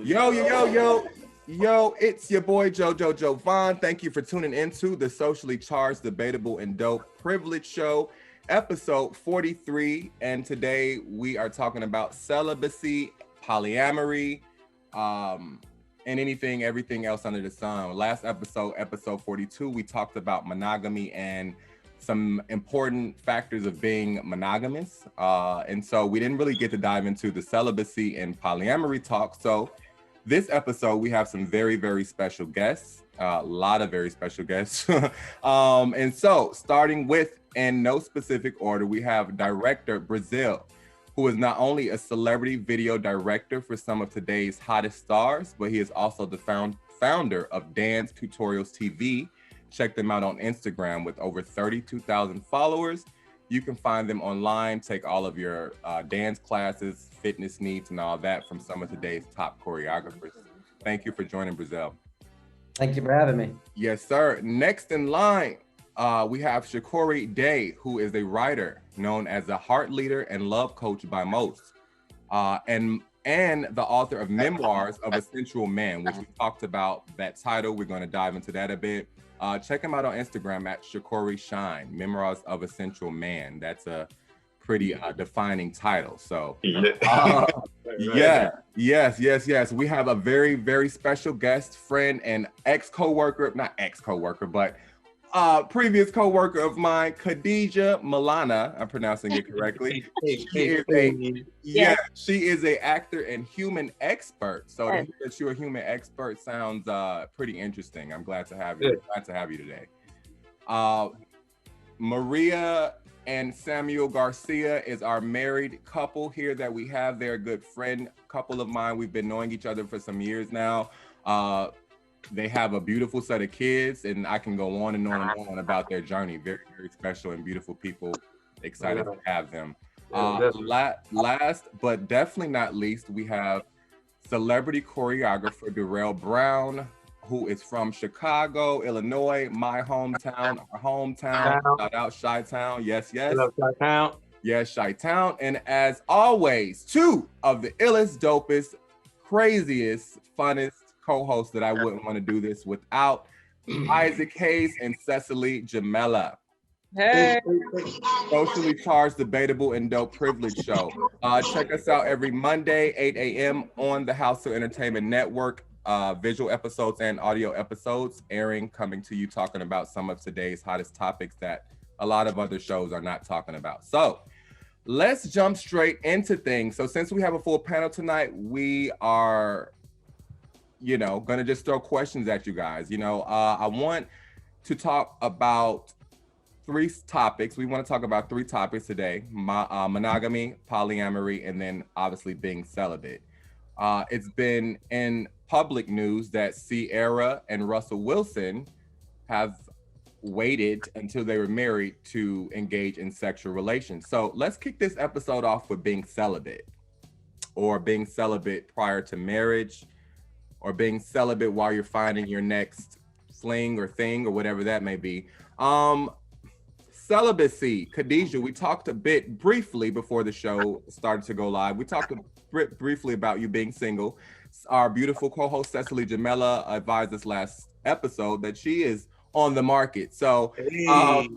Yo, it's your boy JojoJovon. Thank you for tuning into the socially charged, debatable, and dope privilege show, episode 43. And today we are talking about celibacy, polyamory, and everything else under the sun. Last episode, episode 42, we talked about monogamy and some important factors of being monogamous. And so we didn't really get to dive into the celibacy and polyamory talk. So this episode, we have some very, very special guests, a lot of very special guests. And so starting with, in no specific order, we have director Brazil, who is not only a celebrity video director for some of today's hottest stars, but he is also the founder of Dance Tutorials TV. Check them out on Instagram with over 32,000 followers. You can find them online, take all of your dance classes, fitness needs, and all that from some of today's top choreographers. Thank you for joining, Brazil. Thank you for having me. Yes, sir. Next in line, we have Chakory Day, who is a writer known as a heart leader and love coach by most, and the author of Memoirs of a Sensual Man, which we talked about that title. We're going to dive into that a bit. Check him out on Instagram at Chakory Shine, Memoirs of a Sensual Man. That's a pretty defining title. So yes. We have a very, very special guest, friend, and previous co-worker of mine, Khadijah Maulana. I'm pronouncing it correctly. She is an actor and human expert. So to hear that you're a human expert sounds pretty interesting. I'm glad to have you. Glad to have you today. Maria and Samuel Garcia is our married couple here that we have. They're a good friend couple of mine. We've been knowing each other for some years now. They have a beautiful set of kids, and I can go on and on and on about their journey. Very, very special and beautiful people. Excited to have them. Last, but definitely not least, we have celebrity choreographer Derrell Brown, who is from Chicago, Illinois, my hometown, our hometown. Shout out Chi-Town. Yes. Love Chi-Town. Yes, Chi-Town. And as always, two of the illest, dopest, craziest, funnest co-hosts that I wouldn't want to do this without, Isaac Hayes and Cecily Jamelia. Hey. Socially charged, debatable, and dope privilege show. Check us out every Monday, 8 a.m. on the House of Entertainment Network. Visual episodes and audio episodes coming to you, talking about some of today's hottest topics that a lot of other shows are not talking about. So let's jump straight into things. So since we have a full panel tonight, we are gonna just throw questions at you guys. I want to talk about three topics. We want to talk about three topics today: monogamy, polyamory, and then obviously being celibate. It's been in public news that Sierra and Russell Wilson have waited until they were married to engage in sexual relations. So let's kick this episode off with being celibate, or being celibate prior to marriage, or being celibate while you're finding your next fling or thing or whatever that may be. Celibacy, Khadijah, we talked a bit briefly before the show started to go live. We talked briefly about you being single. Our beautiful co-host Cecily Jamelia advised us last episode that she is on the market. So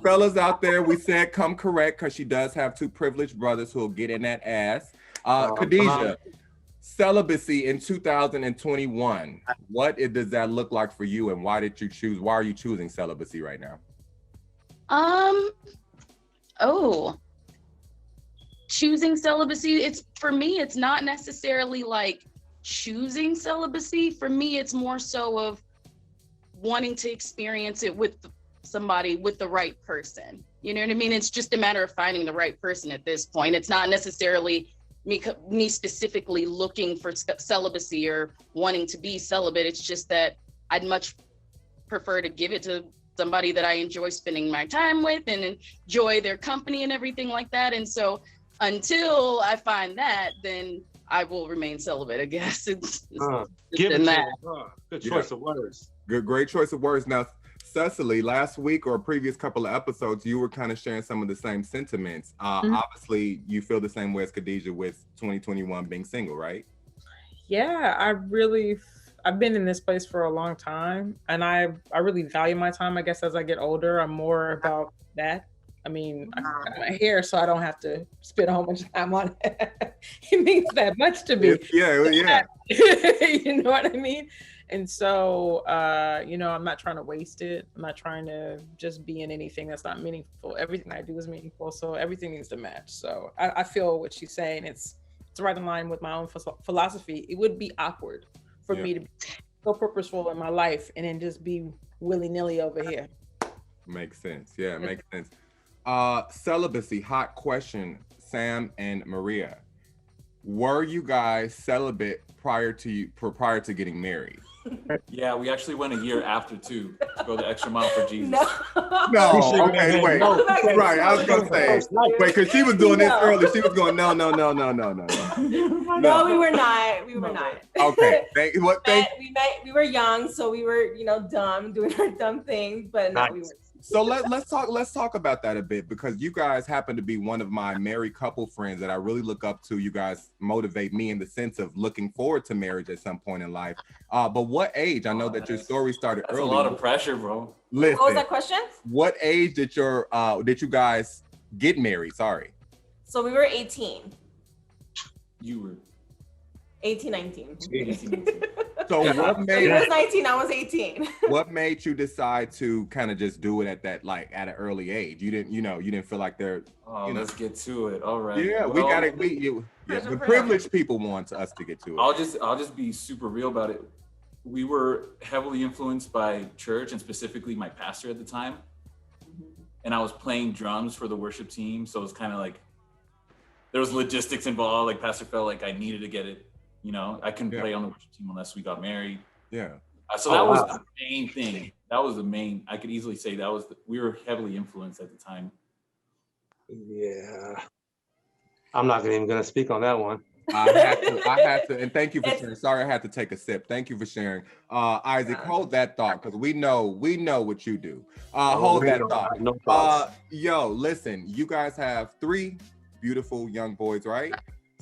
fellas out there, we said come correct, because she does have two privileged brothers who will get in that ass. Khadijah, celibacy in 2021, what does that look like for you, and why are you choosing celibacy right now? Choosing celibacy, for me, it's not necessarily like choosing celibacy. For me, it's more so of wanting to experience it with somebody, with the right person. You know what I mean? It's just a matter of finding the right person at this point. It's not necessarily me specifically looking for celibacy or wanting to be celibate. It's just that I'd much prefer to give it to somebody that I enjoy spending my time with and enjoy their company and everything like that. And so until I find that, then I will remain celibate, I guess. Good choice of words. Great choice of words. Now, Cecily, last week or previous couple of episodes, you were kind of sharing some of the same sentiments. Obviously, you feel the same way as Khadijah with 2021 being single, right? Yeah, I've been in this place for a long time, and I really value my time. I guess as I get older, I'm more about that. I mean, I cut my hair so I don't have to spend a whole bunch of time on it. It means that much to me. Yeah. You know what I mean? And so, I'm not trying to waste it. I'm not trying to just be in anything that's not meaningful. Everything I do is meaningful, so everything needs to match. So I feel what she's saying. It's right in line with my own philosophy. It would be awkward for me to be so purposeful in my life and then just be willy-nilly over here. Makes sense. Yeah, makes sense. Celibacy, hot question, Sam and Maria. Were you guys celibate prior to getting married? Yeah, we actually went a year after to go the extra mile for Jesus. No, okay, wait. Right, I was gonna say, wait, because she was doing this earlier. She was going, no. No, we were not. We were not. Okay, we were young, so we were, dumb, doing our dumb thing, but no, we weren't. So let's talk about that a bit, because you guys happen to be one of my married couple friends that I really look up to. You guys motivate me in the sense of looking forward to marriage at some point in life. But what age? I know that your story started early. That's a lot of pressure, bro. Listen, what was that question? What age did you guys get married? Sorry. So we were 18. You were 18, 19. 18. So what made he was 19, I was 18. What made you decide to kind of just do it at that, like, at an early age? You didn't feel like they're let's get to it. All right. Yeah, the privileged people want us to get to it. I'll just be super real about it. We were heavily influenced by church, and specifically my pastor at the time. And I was playing drums for the worship team, so it was kind of like there was logistics involved. Like, pastor felt like I needed to get it. I couldn't play on the worship team unless we got married. Yeah. So that was the main thing. That was the main. I could easily say we were heavily influenced at the time. Yeah. I'm not even gonna speak on that one. I had to, and thank you for sharing. Sorry, I had to take a sip. Thank you for sharing. Isaac, hold that thought, because we know what you do. Hold that thought. No thoughts. Listen, you guys have 3 beautiful young boys, right?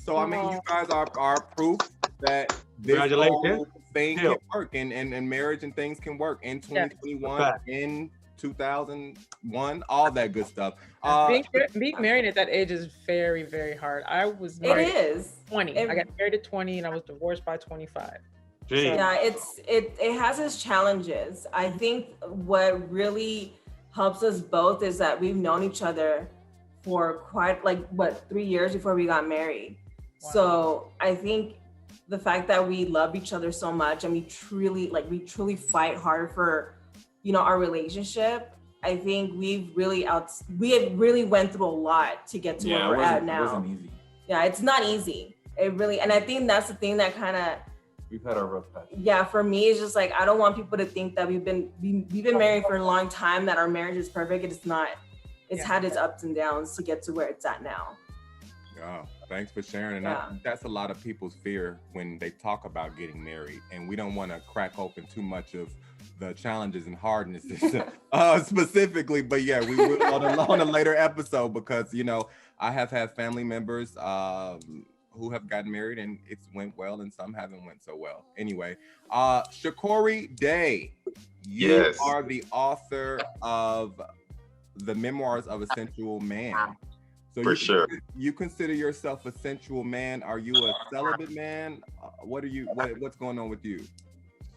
So I mean, you guys are proof that this whole thing can work, and marriage and things can work in 2021, in 2001, all that good stuff. Being married at that age is very, very hard. I was married at 20. I got married at 20 and I was divorced by 25. Yeah, it has its challenges. I think what really helps us both is that we've known each other for quite 3 years before we got married. Wow. So I think the fact that we love each other so much and we truly fight hard for, our relationship. I think we have really went through a lot to get to where we're at now. It wasn't easy. Yeah, it's not easy. And I think that's the thing that kind of, we've had our rough patch. Yeah, for me, it's just like, I don't want people to think that we've been married for a long time, that our marriage is perfect. It's not. It's had its ups and downs to get to where it's at now. Oh, thanks for sharing. And I think that's a lot of people's fear when they talk about getting married. And we don't want to crack open too much of the challenges and hardnesses specifically. But yeah, we will on a later episode, because, I have had family members who have gotten married and it's went well, and some haven't went so well. Anyway, Chakory Day, you are the author of the Memoirs of a Sensual Man. So you consider yourself a sensual man? Are you a celibate man? What's going on with you?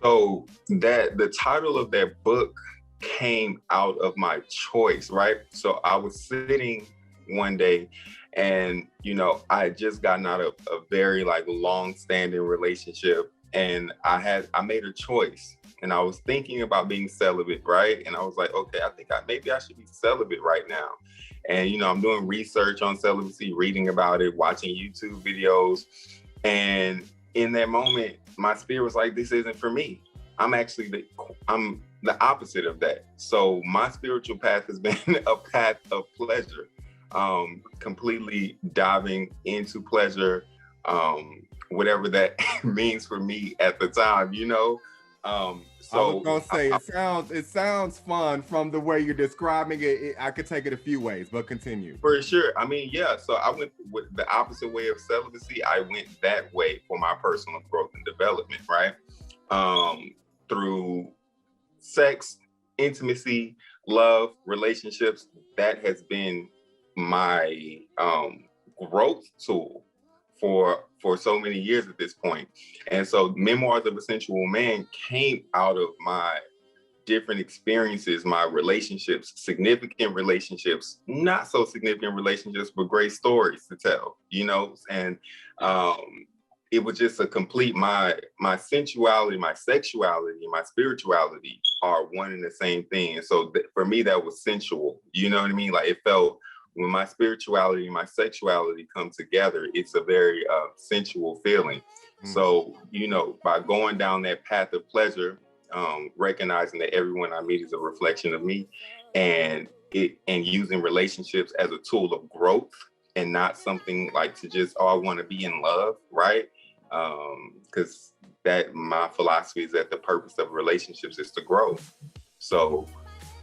So the title of that book came out of my choice, right? So I was sitting one day, and I had just gotten out of a very long-standing relationship, and I made a choice, and I was thinking about being celibate, right? And I was like, okay, I think maybe I should be celibate right now. And I'm doing research on celibacy, reading about it, watching YouTube videos, and in that moment, my spirit was like, this isn't for me. I'm the opposite of that. So my spiritual path has been a path of pleasure, completely diving into pleasure, whatever that means for me at the time, So I was gonna say it sounds fun from the way you're describing it. I could take it a few ways, but continue. For sure. I mean, yeah. So I went with the opposite way of celibacy. I went that way for my personal growth and development, right? Through sex, intimacy, love, relationships. That has been my growth tool for so many years at this point. And so Memoirs of a Sensual Man came out of my different experiences, my relationships, significant relationships, not so significant relationships, but great stories to tell, you know? And it was just a complete, my sensuality, my sexuality, my spirituality are one and the same thing. And so for me, that was sensual, you know what I mean? Like it felt, when my spirituality and my sexuality come together, it's a very sensual feeling. So, you know, by going down that path of pleasure, recognizing that everyone I meet is a reflection of me, and using relationships as a tool of growth and not something like to just, I want to be in love, right? Because my philosophy is that the purpose of relationships is to grow. So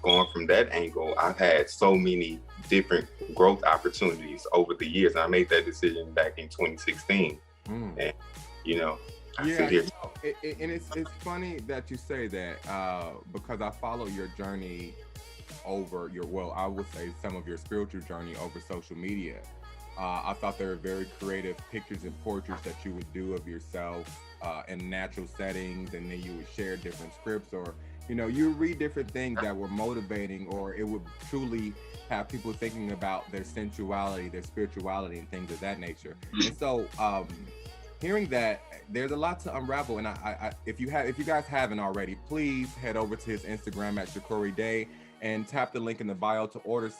going from that angle, I've had so many different growth opportunities over the years. I made that decision back in 2016. And, you know, I sit here. And it's funny that you say that because I follow your journey over I would say some of your spiritual journey over social media. I thought there were very creative pictures and portraits that you would do of yourself in natural settings, and then you would share different scripts, or you know, you read different things that were motivating, or it would truly have people thinking about their sensuality, their spirituality, and things of that nature. And so, hearing that, there's a lot to unravel. And if you guys haven't already, please head over to his Instagram at Chakory Day and tap the link in the bio to order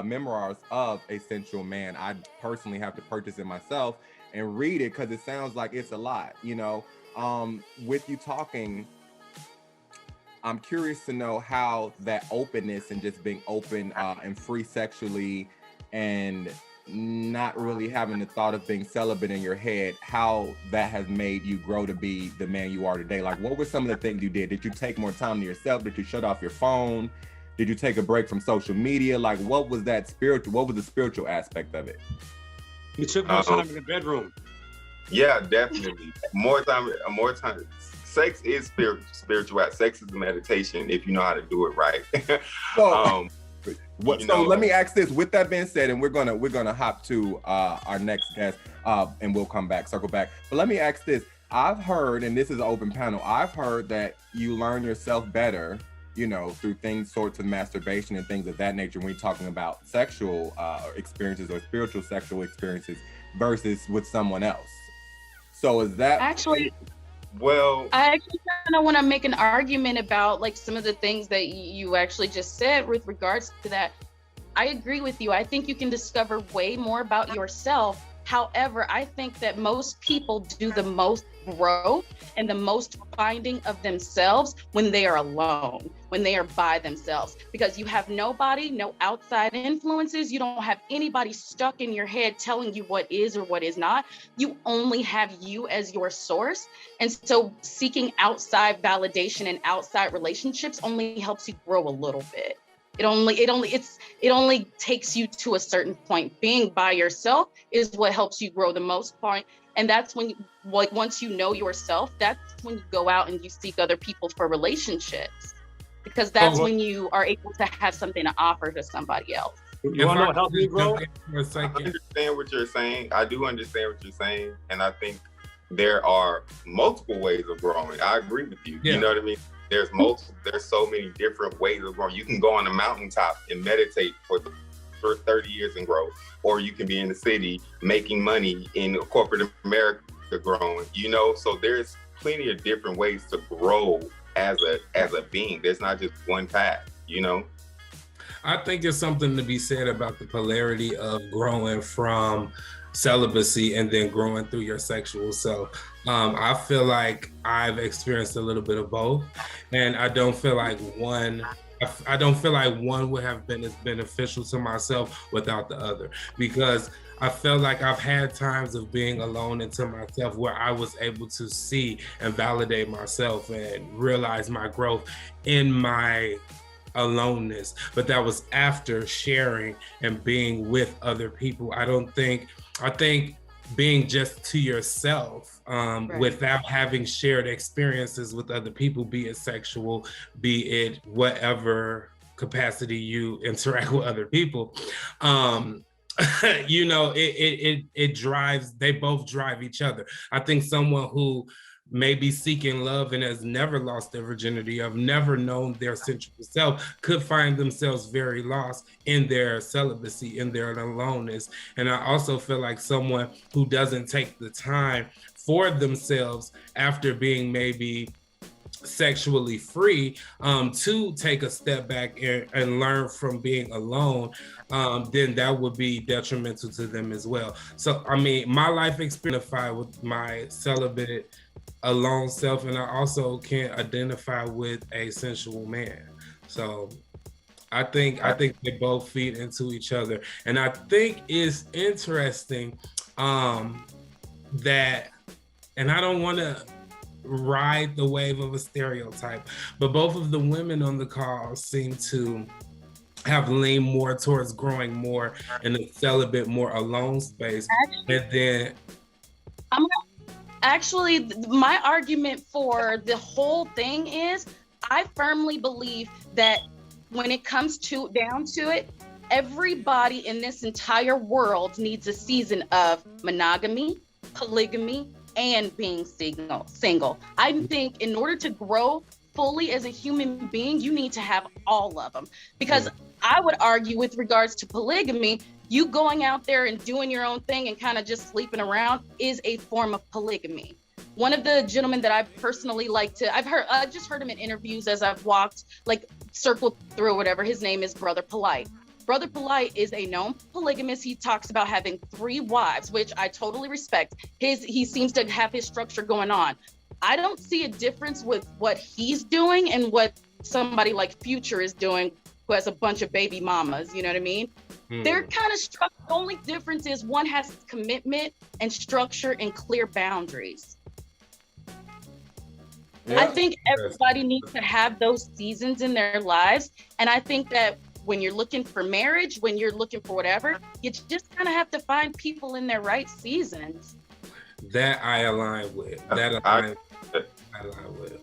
Memoirs of a Sensual Man. I personally have to purchase it myself and read it because it sounds like it's a lot. You know, with you talking, I'm curious to know how that openness and just being open and free sexually and not really having the thought of being celibate in your head, how that has made you grow to be the man you are today. Like, what were some of the things you did? Did you take more time to yourself? Did you shut off your phone? Did you take a break from social media? Like, what was the spiritual aspect of it? You took more time in the bedroom. Yeah, definitely. More time. Sex is spiritual. Sex is a meditation if you know how to do it right. So let me ask this. With that being said, and we're gonna hop to our next guest, and we'll circle back. But let me ask this. I've heard, and this is an open panel, I've heard that you learn yourself better, you know, through sorts of masturbation and things of that nature when you're talking about sexual experiences or spiritual sexual experiences versus with someone else. So is that actually? Well, I actually kind of want to make an argument about like some of the things that you actually just said with regards to that. I agree with you. I think you can discover way more about yourself. However, I think that most people do the most growth and the most finding of themselves when they are alone, when they are by themselves, because you have nobody, no outside influences. You don't have anybody stuck in your head telling you what is or what is not. You only have you as your source. And so seeking outside validation and outside relationships only helps you grow a little bit. It only takes you to a certain point. Being by yourself is what helps you grow the most point. And that's when once you know yourself, that's when you go out and you seek other people for relationships, because that's when you are able to have something to offer to somebody else. You want to know how you grow? I understand what you're saying. I do understand what you're saying. And I think there are multiple ways of growing. I agree with you. Yeah. You know what I mean? There's so many different ways of growing. You can go on a mountaintop and meditate for 30 years and grow, or you can be in the city making money in corporate America growing, you know? So there's plenty of different ways to grow as a being. There's not just one path, you know? I think it's something to be said about the polarity of growing from celibacy and then growing through your sexual self. I feel like I've experienced a little bit of both, and I don't feel like one would have been as beneficial to myself without the other, because I felt like I've had times of being alone into myself where I was able to see and validate myself and realize my growth in my aloneness. But that was after sharing and being with other people. I think being just to yourself without having shared experiences with other people, be it sexual, be it whatever capacity you interact with other people, you know, it drives, they both drive each other. I think someone who may be seeking love and has never lost their virginity, have never known their sensual self, could find themselves very lost in their celibacy, in their aloneness. And I also feel like someone who doesn't take the time for themselves after being maybe sexually free to take a step back and learn from being alone, then that would be detrimental to them as well. So, I mean, my life experience with my celibate alone self, and I also can identify with a sensual man. So I think they both feed into each other. And I think it's interesting that, and I don't want to ride the wave of a stereotype, but both of the women on the call seem to have leaned more towards growing more in a celibate, more alone space. And then actually, my argument for the whole thing is, I firmly believe that when it comes down to it, everybody in this entire world needs a season of monogamy, polygamy, and being single. I think in order to grow fully as a human being, you need to have all of them. Because I would argue with regards to polygamy, you going out there and doing your own thing and kind of just sleeping around is a form of polygamy. One of the gentlemen that I personally like to, I've just heard him in interviews as I've walked, like circled through or whatever. His name is Brother Polight. Brother Polight is a known polygamist. He talks about having 3 wives, which I totally respect. He seems to have his structure going on. I don't see a difference with what he's doing and what somebody like Future is doing, who has a bunch of baby mamas, you know what I mean? They're kind of the only difference is one has commitment and structure and clear boundaries. Yeah. I think everybody needs to have those seasons in their lives. And I think that when you're looking for marriage, when you're looking for whatever, you just kind of have to find people in their right seasons. That I align with. I align with.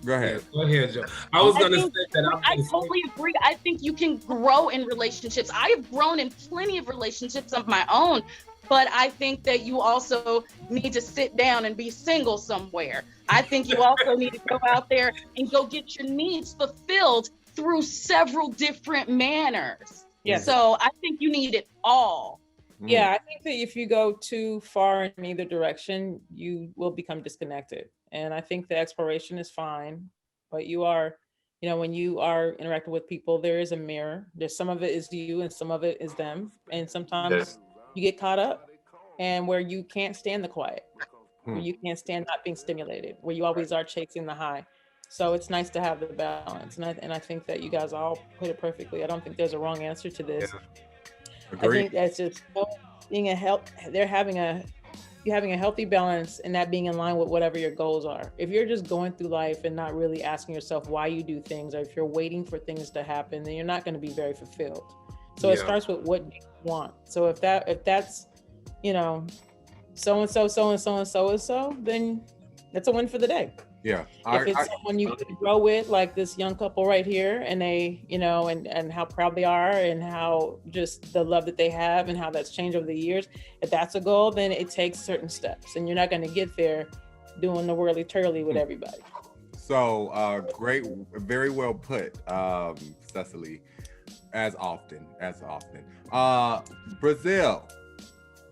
Go ahead. Yeah, go ahead, Joe. I was going to say that. I totally agree. I think you can grow in relationships. I have grown in plenty of relationships of my own, but I think that you also need to sit down and be single somewhere. I think you also need to go out there and go get your needs fulfilled through several different manners. Yes. So I think you need it all. Yeah, I think that if you go too far in either direction, you will become disconnected. And I think the exploration is fine, but you are, you know, when you are interacting with people, there is a mirror. There's some of it is you and some of it is them. And sometimes you get caught up and where you can't stand the quiet, where you can't stand not being stimulated, where you always are chasing the high. So it's nice to have the balance. And I think that you guys all put it perfectly. I don't think there's a wrong answer to this. I think that's just being you're having a healthy balance and that being in line with whatever your goals are. If you're just going through life and not really asking yourself why you do things, or if you're waiting for things to happen, then you're not going to be very fulfilled. So it starts with what you want. So if that's, you know, so-and-so, then that's a win for the day. Yeah. If it's someone you could grow with, like this young couple right here, and they, you know, and how proud they are and how just the love that they have and how that's changed over the years, if that's a goal, then it takes certain steps and you're not going to get there doing the whirly-turly with everybody. So great, very well put, Cecily, as often. Brazil.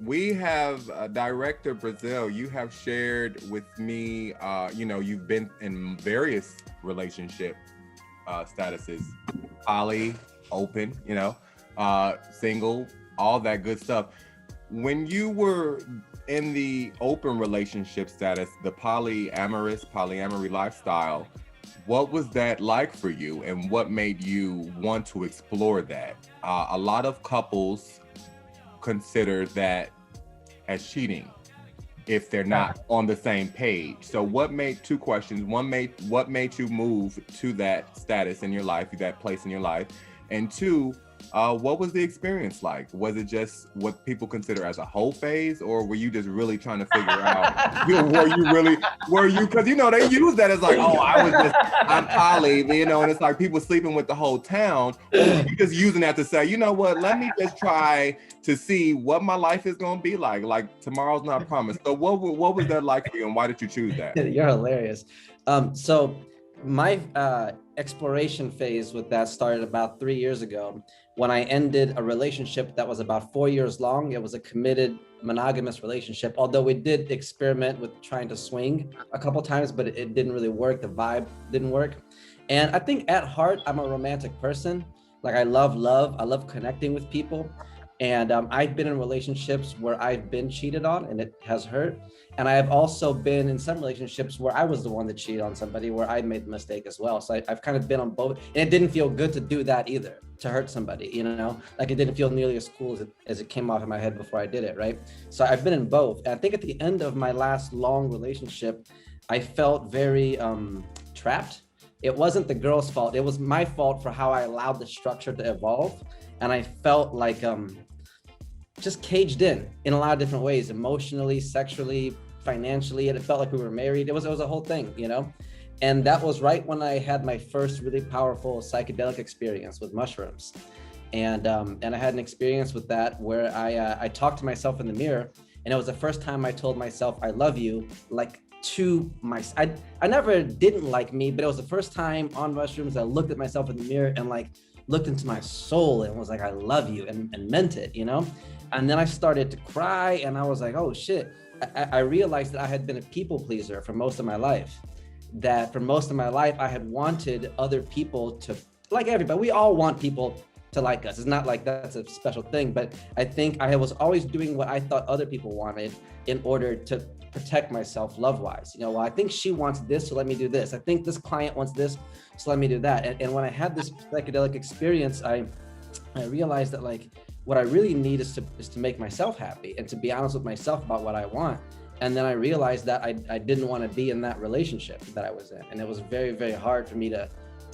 We have Director Brazil, you have shared with me, you know, you've been in various relationship statuses, poly, open, you know, single, all that good stuff. When you were in the open relationship status, the polyamory lifestyle, what was that like for you and what made you want to explore that? A lot of couples consider that as cheating if they're not on the same page. So what made, two questions, what made you move to that status in your life, that place in your life? And two, what was the experience like? Was it just what people consider as a whole phase, or were you just really trying to figure out, were you, because you know, they use that as like, oh, I'm poly, you know, and it's like people sleeping with the whole town, or you just using that to say, you know what, let me just try to see what my life is gonna be like tomorrow's not promised. So what was that like for you, and why did you choose that? You're hilarious. So my exploration phase with that started about 3 years ago when I ended a relationship that was about 4 years long. It was a committed monogamous relationship, although we did experiment with trying to swing a couple times, but it didn't really work. The vibe didn't work. And I think at heart, I'm a romantic person. Like I love love. I love connecting with people. And I've been in relationships where I've been cheated on and it has hurt. And I have also been in some relationships where I was the one that cheated on somebody, where I made the mistake as well. So I've kind of been on both. And it didn't feel good to do that either, to hurt somebody, you know? Like it didn't feel nearly as cool as it came off in my head before I did it, right? So I've been in both. And I think at the end of my last long relationship, I felt very trapped. It wasn't the girl's fault. It was my fault for how I allowed the structure to evolve. And I felt like just caged in a lot of different ways, emotionally, sexually, financially. And it felt like we were married. It was a whole thing, you know? And that was right when I had my first really powerful psychedelic experience with mushrooms. And I had an experience with that where I talked to myself in the mirror, and it was the first time I told myself, I love you, like to I never didn't like me, but it was the first time on mushrooms I looked at myself in the mirror and like looked into my soul and was like, I love you, and meant it, you know? And then I started to cry, and I was like, oh shit. I realized that I had been a people pleaser for most of my life. That for most of my life, I had wanted other people to, like everybody, we all want people to like us. It's not like that's a special thing, but I think I was always doing what I thought other people wanted in order to protect myself love-wise. You know, well, I think she wants this, so let me do this. I think this client wants this, so let me do that. And when I had this psychedelic experience, I realized that like, what I really need is to make myself happy and to be honest with myself about what I want. And then I realized that I didn't want to be in that relationship that I was in. And it was very, very hard for me to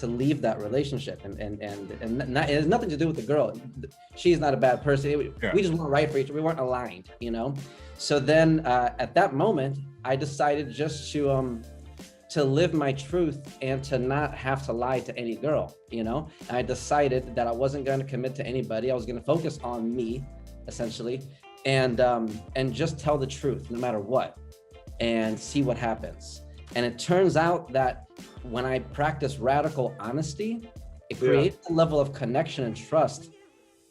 leave that relationship. And it has nothing to do with the girl. She's not a bad person. We just weren't right for each other. We weren't aligned, you know? So then at that moment, I decided just to live my truth and to not have to lie to any girl, you know? And I decided that I wasn't going to commit to anybody. I was going to focus on me, essentially, and just tell the truth no matter what, and see what happens. And it turns out that when I practice radical honesty, it creates a level of connection and trust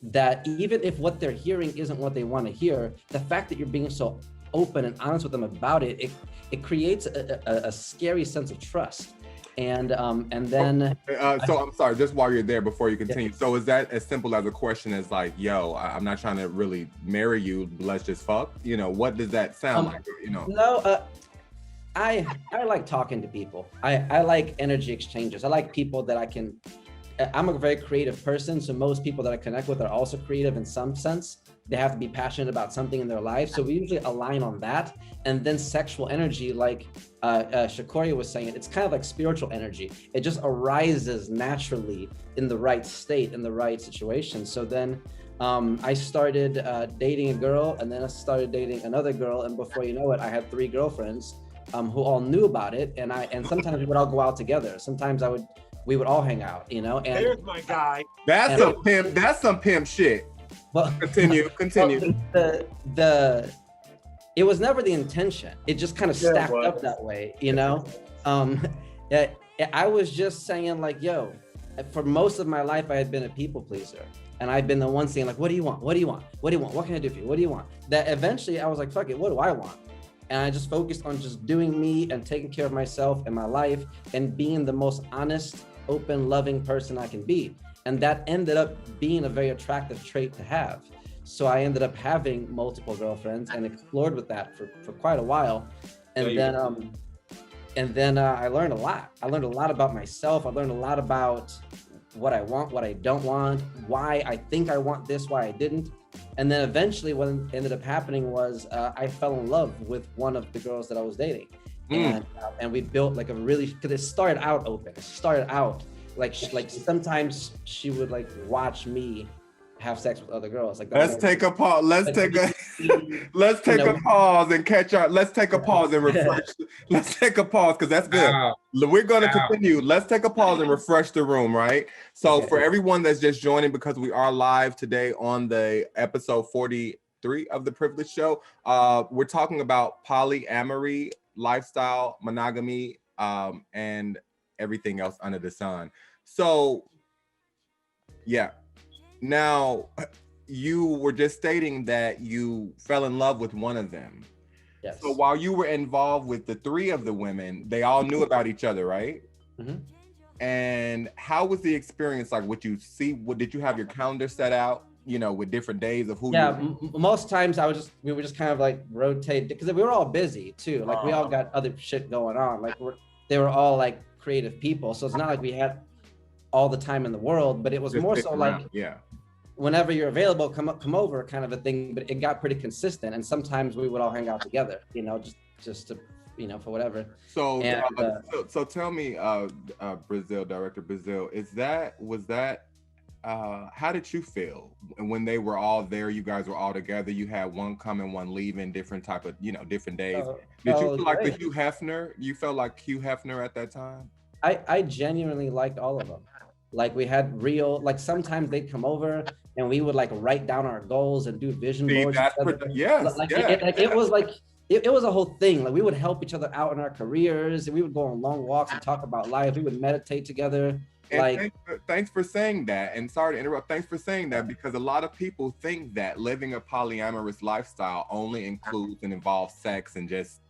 that even if what they're hearing isn't what they want to hear, the fact that you're being so open and honest with them about it, it creates a scary sense of trust. And then so I'm sorry, just while you're there before you continue. Yeah. So is that as simple as a question as like, yo, I'm not trying to really marry you, let's just fuck? You know, what does that sound like? You know? No, I like talking to people. I like energy exchanges. I like people that I'm a very creative person, so most people that I connect with are also creative in some sense. They have to be passionate about something in their life. So we usually align on that. And then sexual energy, like Chakory was saying, it's kind of like spiritual energy. It just arises naturally in the right state, in the right situation. So then I started dating a girl, and then I started dating another girl. And before you know it, I had 3 girlfriends who all knew about it. And sometimes we would all go out together. Sometimes we would all hang out, you know? And there's my guy. That's some pimp shit. Well, continue. Well, it was never the intention. It just kind of stacked up that way, you know? I was just saying like, yo, for most of my life, I had been a people pleaser. And I've been the one saying like, what do you want? What do you want? What do you want? What can I do for you? What do you want? That eventually I was like, fuck it, what do I want? And I just focused on just doing me and taking care of myself and my life and being the most honest, open, loving person I can be. And that ended up being a very attractive trait to have. So I ended up having multiple girlfriends and explored with that for quite a while. And then I learned a lot. I learned a lot about myself. I learned a lot about what I want, what I don't want, why I think I want this, why I didn't. And then eventually what ended up happening was I fell in love with one of the girls that I was dating. And we built like a really, because it started out open. It started out like sometimes she would like watch me have sex with other girls. Like let's take a pause. Let's take a pause and catch our. Let's take a pause and refresh. Let's take a pause because that's good. We're going to continue. Let's take a pause and refresh the room, right? So for everyone that's just joining, because we are live today on the episode 43 of the Privilege Show, we're talking about polyamory, lifestyle, monogamy, and everything else under the sun. So, yeah. Now, you were just stating that you fell in love with one of them. Yes. So while you were involved with the three of the women, they all knew about each other, right? Mm-hmm. And how was the experience like? Did you have your calendar set out, with different days of who? Yeah, most times we would just kind of like rotate because we were all busy too. Like we all got other shit going on. Like they were all like creative people, so it's not like we had all the time in the world, but it was just more so like whenever you're available, come over kind of a thing. But it got pretty consistent, and sometimes we would all hang out together, just to for whatever. So so tell me, Director Brazil, how did you feel when they were all there? You guys were all together. You had one coming, one leaving, different type of different days. Did you feel like the Hugh Hefner? You felt like Hugh Hefner at that time? I genuinely liked all of them. Like we had real, like sometimes they'd come over and we would like write down our goals and do vision boards. It was like, it was a whole thing. Like we would help each other out in our careers, and we would go on long walks and talk about life. We would meditate together. And thanks for saying that. And sorry to interrupt. Thanks for saying that, because a lot of people think that living a polyamorous lifestyle only includes and involves sex and just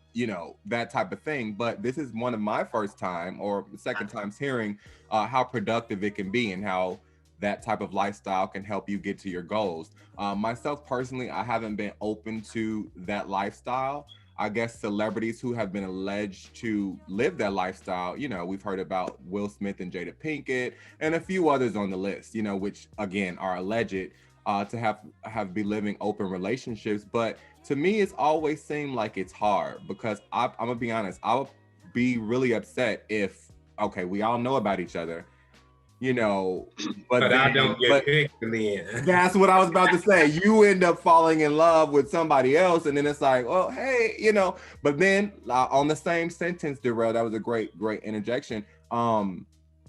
that type of thing. But this is one of my first time or second times hearing how productive it can be and how that type of lifestyle can help you get to your goals. Myself personally, I haven't been open to that lifestyle. I guess celebrities who have been alleged to live that lifestyle, we've heard about Will Smith and Jada Pinkett and a few others on the list, which again are alleged to have be living open relationships. But to me, it's always seemed like it's hard, because I'm gonna be honest, I would be really upset if, okay, we all know about each other, but I don't get picked in the end. That's what I was about to say. You end up falling in love with somebody else, and then it's like, well, hey, but then on the same sentence, Derrell, that was a great interjection. I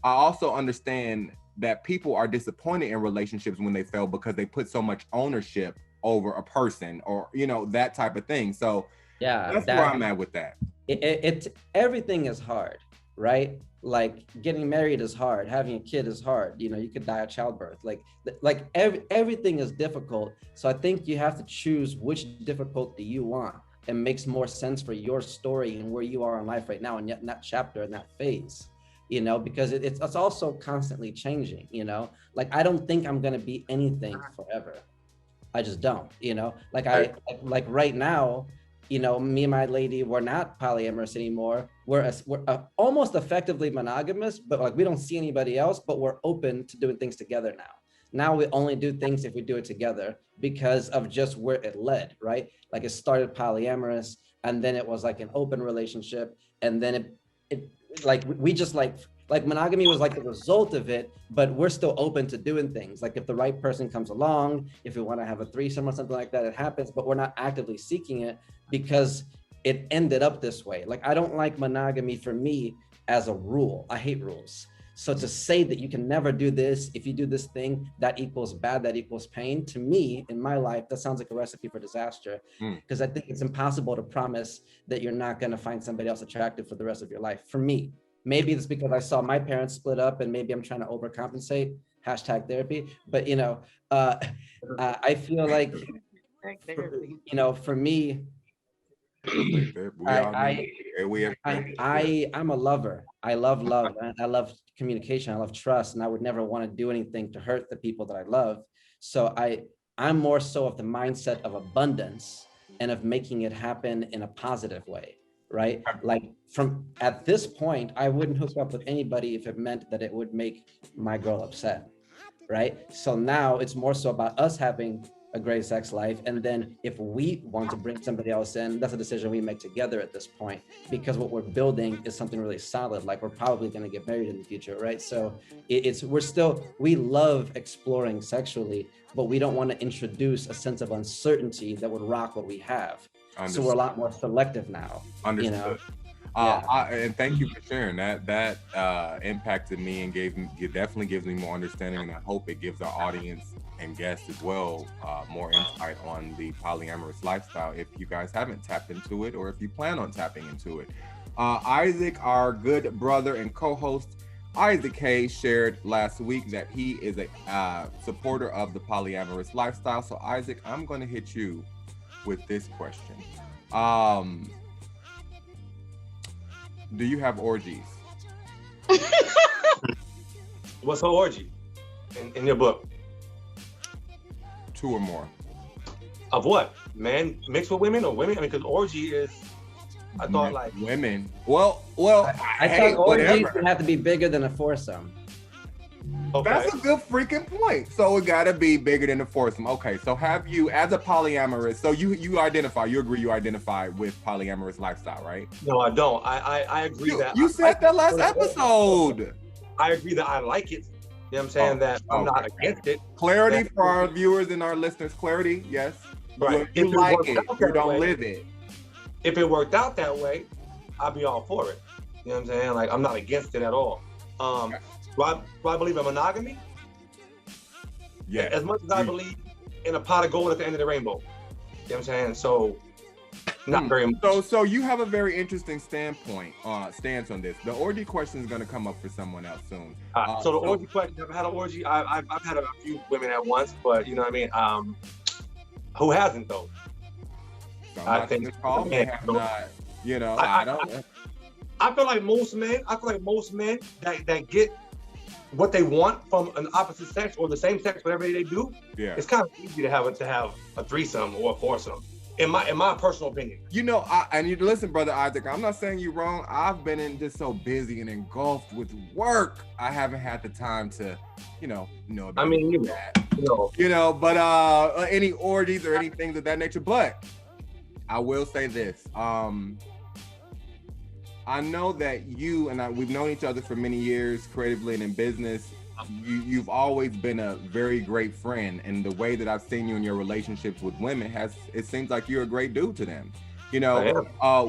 also understand that people are disappointed in relationships when they fail because they put so much ownership over a person or, that type of thing. So that's where I'm at with that. Everything is hard, right? Like getting married is hard. Having a kid is hard. You could die of childbirth. Like everything is difficult. So I think you have to choose which difficulty you want and makes more sense for your story and where you are in life right now, and yet in that chapter and that phase. Because it's also constantly changing, like I don't think I'm going to be anything forever. I just don't, like right now, me and my lady, we're not polyamorous anymore. We're almost effectively monogamous, but like we don't see anybody else, but we're open to doing things together now. Now we only do things if we do it together because of just where it led, right? Like it started polyamorous, and then it was like an open relationship, and then it like we just like monogamy was like the result of it, but we're still open to doing things. Like if the right person comes along, if we want to have a threesome or something like that, it happens, but we're not actively seeking it because it ended up this way. Like I don't like monogamy for me as a rule. I hate rules. So to say that you can never do this, if you do this thing, that equals bad, that equals pain, to me, in my life, that sounds like a recipe for disaster. Because I think it's impossible to promise that you're not going to find somebody else attractive for the rest of your life. For me, maybe it's because I saw my parents split up and maybe I'm trying to overcompensate, #therapy. But, I feel like, for me, I'm a lover. I love love, and I love communication. I love trust, and I would never want to do anything to hurt the people that I love. So I'm more so of the mindset of abundance and of making it happen in a positive way, right? Like from at this point, I wouldn't hook up with anybody if it meant that it would make my girl upset, right? So now it's more so about us having a great sex life. And then if we want to bring somebody else in, that's a decision we make together at this point, because what we're building is something really solid. Like we're probably going to get married in the future, right? So we love exploring sexually, but we don't want to introduce a sense of uncertainty that would rock what we have. Understood. So we're a lot more selective now. Understood. You know? And thank you for sharing that. That impacted me and definitely gives me more understanding, and I hope it gives our audience and guests as well more insight on the polyamorous lifestyle if you guys haven't tapped into it or if you plan on tapping into it. Isaac, our good brother and co-host, Isaac Hayes, shared last week that he is a supporter of the polyamorous lifestyle. So Isaac, I'm going to hit you with this question. Do you have orgies? What's an orgy in your book? 2 or more. Of what? Men mixed with women or women? I mean, because orgy is, I thought like women. Well, I thought orgies would have to be bigger than a foursome. Okay. That's a good freaking point. So it gotta be bigger than a foursome. Okay, so have you, as a polyamorous, so you agree you identify with polyamorous lifestyle, right? No, I don't. I agree that you said that last episode. I agree that I like it. You know what I'm saying? That I'm not against it. Clarity for our viewers and our listeners. Clarity, yes. Right. You like it, you don't live it. If it worked out that way, I'd be all for it. You know what I'm saying? Like, I'm not against it at all. Do I believe in monogamy? Yeah. As much as I believe in a pot of gold at the end of the rainbow. You know what I'm saying? So, not very much. So you have a very interesting stance on this. The orgy question is going to come up for someone else soon. So the orgy question, I've had an orgy. I've had a few women at once, but you know what I mean? Who hasn't though? I think you know, I feel like most men that get what they want from an opposite sex or the same sex, whatever they do, it's kind of easy to have a threesome or a foursome. In my personal opinion. You know, and you listen, brother Isaac, I'm not saying you're wrong. I've been just so busy and engulfed with work. I haven't had the time to, but any orgies or anything of that nature. But I will say this. I know that you and we've known each other for many years, creatively and in business. You've always been a very great friend, and the way that I've seen you in your relationships with women it seems like you're a great dude to them. You know,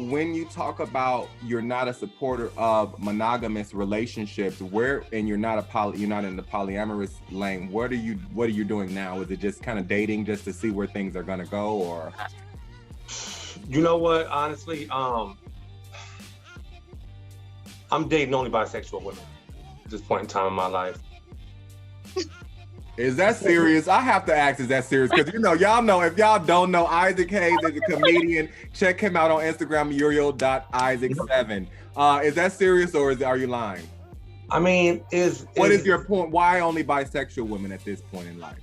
when you talk about you're not a supporter of monogamous relationships, and you're not in the polyamorous lane, what are you doing now? Is it just kind of dating just to see where things are gonna go, or? You know what? Honestly, I'm dating only bisexual women at this point in time in my life. Is that serious? I have to ask, is that serious? Because y'all know, if y'all don't know, Isaac Hayes is a comedian. Check him out on Instagram, uriel.isaac7. Is that serious, or are you lying? I mean, what is your point? Why only bisexual women at this point in life?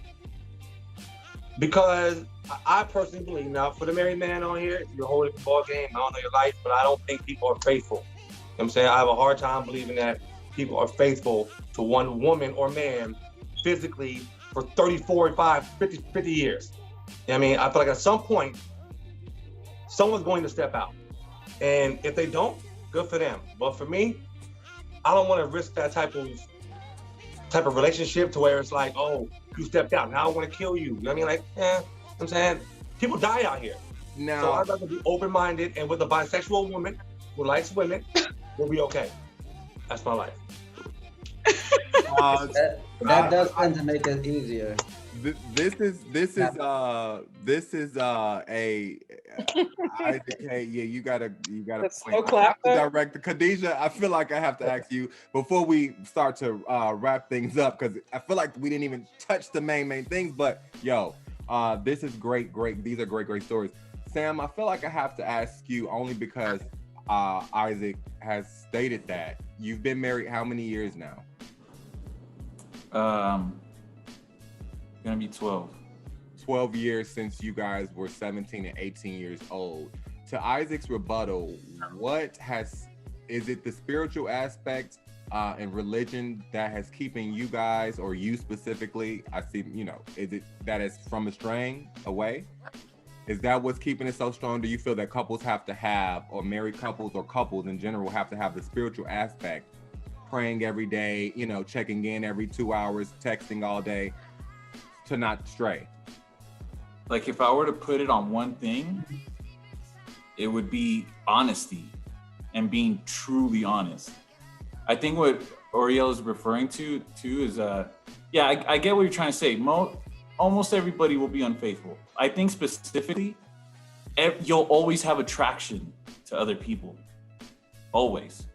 Because I personally believe, now for the married man on here, you're holding the ball game, I don't know your life, but I don't think people are faithful. You know what I'm saying? I have a hard time believing that people are faithful to one woman or man physically for 30, 45, 50 years. You know what I mean? I feel like at some point, someone's going to step out. And if they don't, good for them. But for me, I don't want to risk that type of relationship to where it's like, oh, you stepped out, now I want to kill you. You know what I mean? Like, you know what I'm saying? People die out here. No. So I'd rather be open-minded, and with a bisexual woman who likes women, we'll be okay. That's my life. That does tend to make it easier. This is Isaac, hey, you gotta direct Khadijah. I feel like I have to ask you before we start to wrap things up, because I feel like we didn't even touch the main things. But this is great. These are great stories. Sam, I feel like I have to ask you only because Isaac has stated that you've been married how many years now? Gonna be 12. 12 years since you guys were 17 and 18 years old. To Isaac's rebuttal, is it the spiritual aspect in religion that has keeping you guys, or you specifically, I see, you know, is it that is from straying away? Is that what's keeping it so strong? Do you feel that couples have to have, or married couples or couples in general have to have the spiritual aspect, praying every day, you know, checking in every 2 hours, texting all day to not stray? Like, if I were to put it on one thing, it would be honesty and being truly honest. I think what Oriel is referring to is, yeah, I get what you're trying to say. Almost everybody will be unfaithful. I think specifically, you'll always have attraction to other people. Always.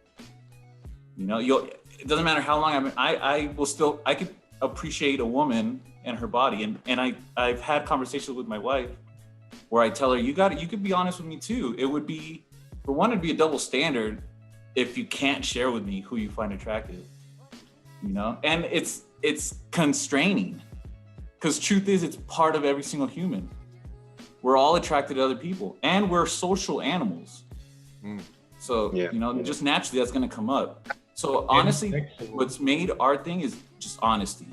You know, it doesn't matter how long I could appreciate a woman and her body. And I've had conversations with my wife where I tell her, you could be honest with me too. It would be, for one, it'd be a double standard if you can't share with me who you find attractive, you know? And it's constraining, because truth is, it's part of every single human. We're all attracted to other people, and we're social animals. So, you know, just naturally that's gonna come up. So honestly, what's made our thing is just honesty.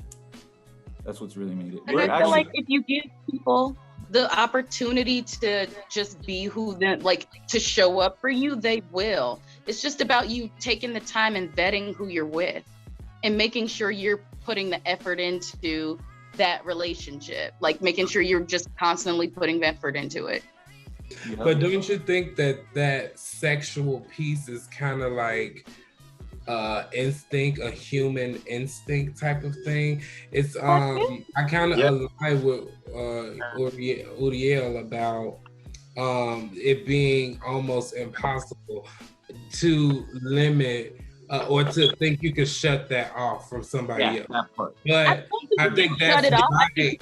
That's what's really made it. And I feel like if you give people the opportunity to just be who they like, to show up for you, they will. It's just about you taking the time and vetting who you're with and making sure you're putting the effort into that relationship, like making sure you're just constantly putting effort into it. But don't you think that sexual piece is kind of like instinct, a human instinct type of thing? It's I kind of align with Uriel about it being almost impossible to limit or to think you could shut that off from somebody else. But I think that's why you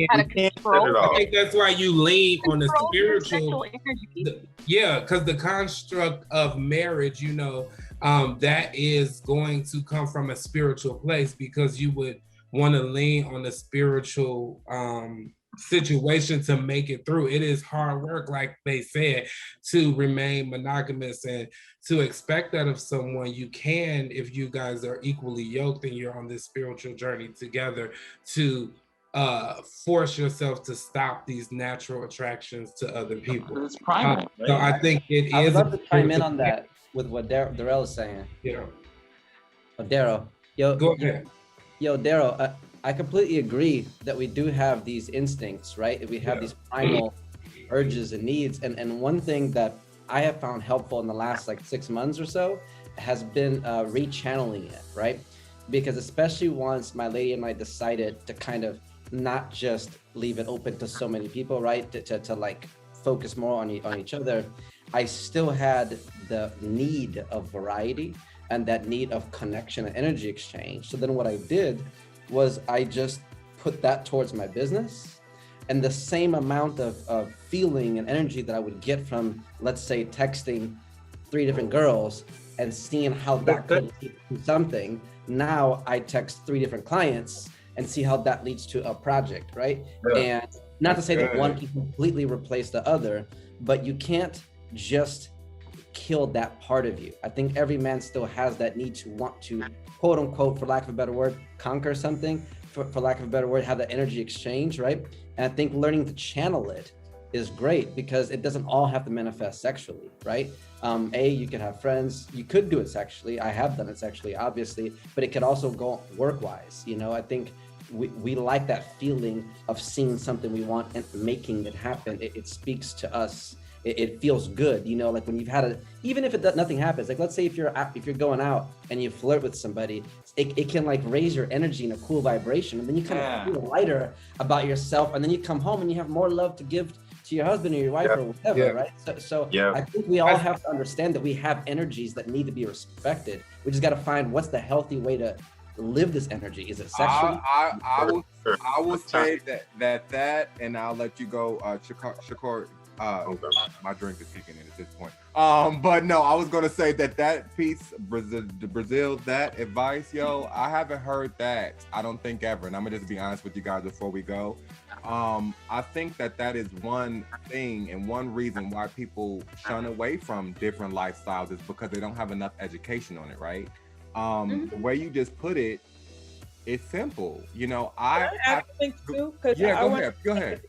I think that's why you lean on the spiritual. Because the construct of marriage, you know, that is going to come from a spiritual place, because you would want to lean on the spiritual situation to make it through. It is hard work, like they said, to remain monogamous, and to expect that of someone. You can, if you guys are equally yoked and you're on this spiritual journey together, to force yourself to stop these natural attractions to other people. It's primal, right? So I think it is. I would love to chime in on that with what Derrell is saying. Yeah. Oh, Derrell. Go ahead. Yo, Derrell, I completely agree that we do have these instincts, right? We have these primal urges and needs. And one thing that I have found helpful in the last like 6 months or so has been rechanneling it, right? Because especially once my lady and I decided to kind of not just leave it open to so many people, right? To like focus more on each other, I still had the need of variety and that need of connection and energy exchange. So then what I did was I just put that towards my business, and the same amount of feeling and energy that I would get from, let's say, texting 3 different girls and seeing how that could lead to something. Now I text 3 different clients and see how that leads to a project, right? And not to say that one can completely replace the other, but you can't just kill that part of you. I think every man still has that need to want to, quote unquote, for lack of a better word, conquer something, for lack of a better word, have that energy exchange, right? And I think learning to channel it is great, because it doesn't all have to manifest sexually, right? You could have friends, you could do it sexually. I have done it sexually, obviously, but it could also go work-wise. You know, I think we like that feeling of seeing something we want and making it happen. It speaks to us. It feels good, you know, like when you've had even if nothing happens, like let's say if you're going out and you flirt with somebody, it can like raise your energy in a cool vibration, and then you kind of feel lighter about yourself, and then you come home and you have more love to give to your husband or your wife or whatever, right? So I think we all have to understand that we have energies that need to be respected. We just got to find what's the healthy way to live this energy. Is it sexual? I will say that, and I'll let you go, Chakory. My drink is kicking in at this point. But no, I was gonna say that piece, Brazil, that advice, yo, I haven't heard that. I don't think ever, and I'm gonna just be honest with you guys before we go. I think that is one thing and one reason why people shun away from different lifestyles is because they don't have enough education on it, right? The way you just put it, it's simple. You know, I think too, because go ahead.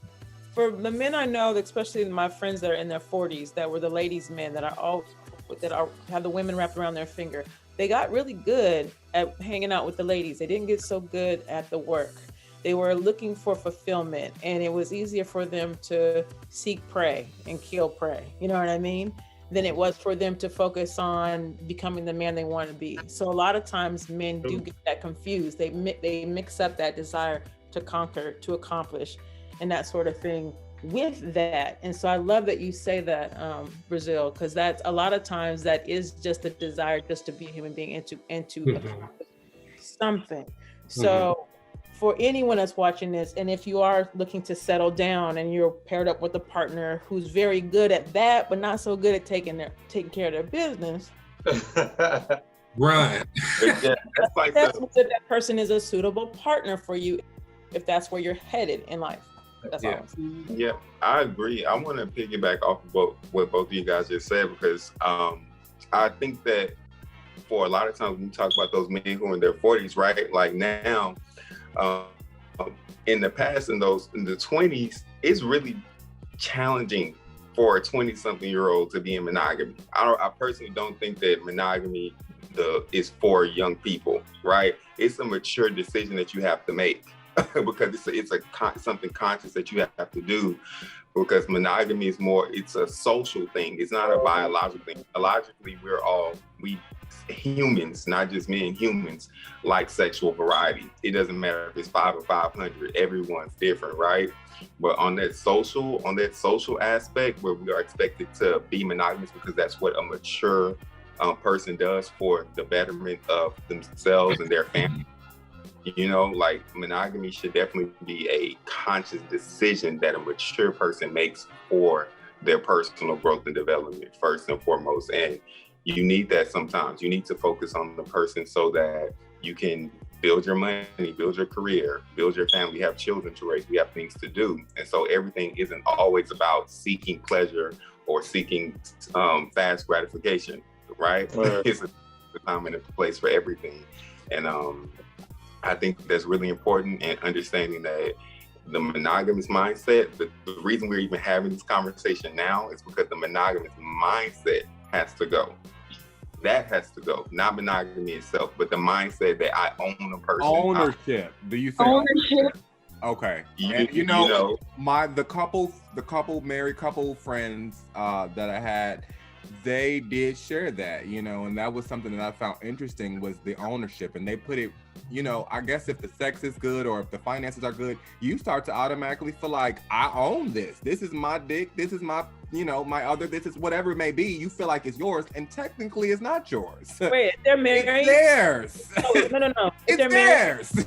For the men I know, especially my friends that are in their 40s, that were the ladies' men that have the women wrapped around their finger. They got really good at hanging out with the ladies. They didn't get so good at the work. They were looking for fulfillment, and it was easier for them to seek prey and kill prey. You know what I mean? Than it was for them to focus on becoming the man they want to be. So a lot of times men do get that confused. They mix up that desire to conquer, to accomplish, and that sort of thing with that. And so I love that you say that, Brazil, because that's a lot of times that is just a desire just to be a human being and to something. So for anyone that's watching this, and if you are looking to settle down and you're paired up with a partner who's very good at that, but not so good at taking care of their business, run. That person is a suitable partner for you if that's where you're headed in life. That's all. Yeah, I agree. I want to piggyback off of what both of you guys just said, because I think that for a lot of times when we talk about those men who are in their 40s, right? Like now, in the past, in the 20s, it's really challenging for a 20-something-year-old to be in monogamy. I personally don't think that monogamy is for young people, right? It's a mature decision that you have to make. Because it's something conscious that you have to do, because monogamy is it's a social thing. It's not a biological thing. Biologically, we humans, not just men, humans like sexual variety. It doesn't matter if it's 5 or 500, everyone's different, right? But on that social aspect, where we are expected to be monogamous because that's what a mature person does for the betterment of themselves and their family. You know, like monogamy should definitely be a conscious decision that a mature person makes for their personal growth and development first and foremost. And you need that sometimes. You need to focus on the person so that you can build your money, build your career, build your family, have children to raise, we have things to do. And so everything isn't always about seeking pleasure or seeking fast gratification, right? It's a time and a place for everything. And I think that's really important, and understanding that the monogamous mindset, the reason we're even having this conversation now is because the monogamous mindset has to go. That has to go, not monogamy itself, but the mindset that I own a person. Ownership. Do you say ownership? Okay. The married couple friends that I had, they did share that, and that was something that I found interesting, was the ownership. And they put it, I guess if the sex is good or if the finances are good, you start to automatically feel like, I own this. This is my dick. This is my, my other, this is whatever it may be. You feel like it's yours, and technically it's not yours. Wait, they're married? It's theirs. No. It's theirs.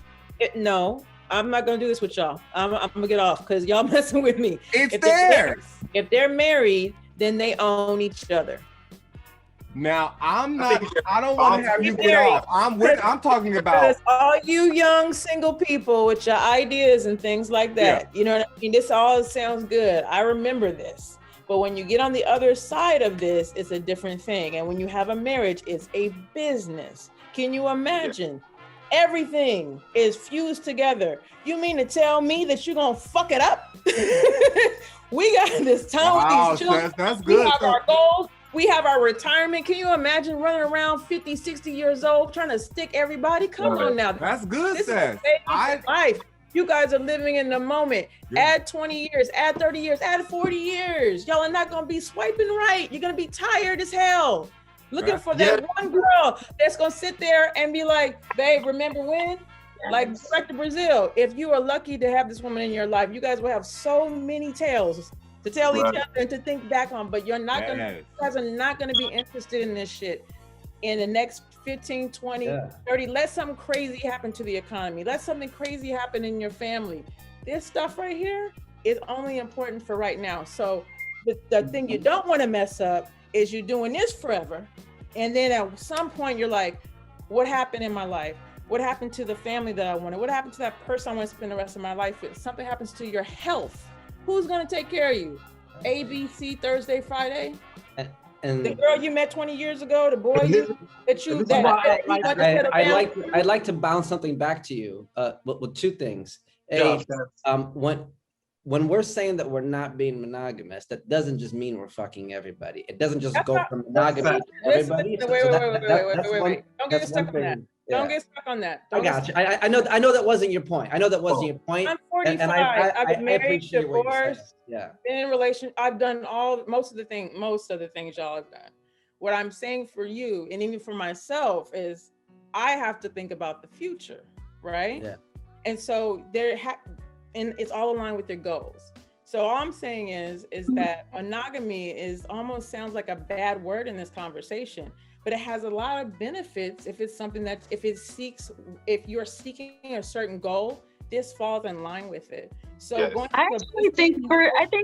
No, I'm not going to do this with y'all. I'm going to get off because y'all messing with me. It's theirs. If they're married, then they own each other. Now, I don't want to have you get off. I'm talking about all you young single people with your ideas and things like that. Yeah. You know what I mean? This all sounds good. I remember this. But when you get on the other side of this, it's a different thing. And when you have a marriage, it's a business. Can you imagine? Yeah. Everything is fused together. You mean to tell me that you're going to fuck it up? We got this time with these children. That's good. We have our goals. We have our retirement. Can you imagine running around 50, 60 years old trying to stick everybody? Come on now. That's good, Seth. Life. You guys are living in the moment. Yeah. Add 20 years, add 30 years, add 40 years. Y'all are not going to be swiping right. You're going to be tired as hell. Looking for that one girl that's going to sit there and be like, babe, remember when? Like back to Brazil. If you are lucky to have this woman in your life, you guys will have so many tales to tell each other and to think back on, but you're not you guys are not going to be interested in this shit in the next 15, 20, 30. Let something crazy happen to the economy. Let something crazy happen in your family. This stuff right here is only important for right now. So the thing you don't want to mess up is you're doing this forever. And then at some point you're like, what happened in my life? What happened to the family that I wanted? What happened to that person I want to spend the rest of my life with? Something happens to your health. Who's going to take care of you? ABC, Thursday, Friday? And the girl you met 20 years ago, the boy I'd like to bounce something back to you with two things. When we're saying that we're not being monogamous, that doesn't just mean we're fucking everybody. It doesn't just go from monogamy to everybody. Wait. Don't get stuck on that. Don't get stuck on that. I got you. I know that wasn't your point. I know that wasn't your point. I'm 45. And I've been married, divorced, been in a relationship. I've done most of the things y'all have done. What I'm saying for you, and even for myself, is I have to think about the future, right? Yeah. And so and it's all aligned with your goals. So all I'm saying is that monogamy almost sounds like a bad word in this conversation, but it has a lot of benefits if it's something that if you're seeking a certain goal, this falls in line with it. So I think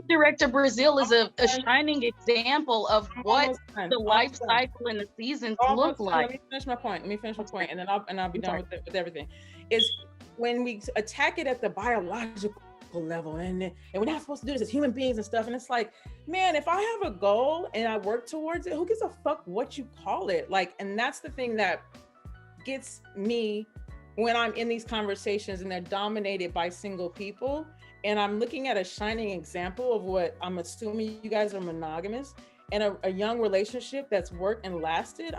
Director Brazil is a shining example of what the life cycle and the seasons look like. Let me finish my point, and then I'll be done with everything. Is when we attack it at the biological level and we're not supposed to do this as human beings and stuff, and it's like, man, if I have a goal and I work towards it, who gives a fuck what you call it? Like, and that's the thing that gets me when I'm in these conversations and they're dominated by single people, and I'm looking at a shining example of what I'm assuming you guys are monogamous and a young relationship that's worked and lasted.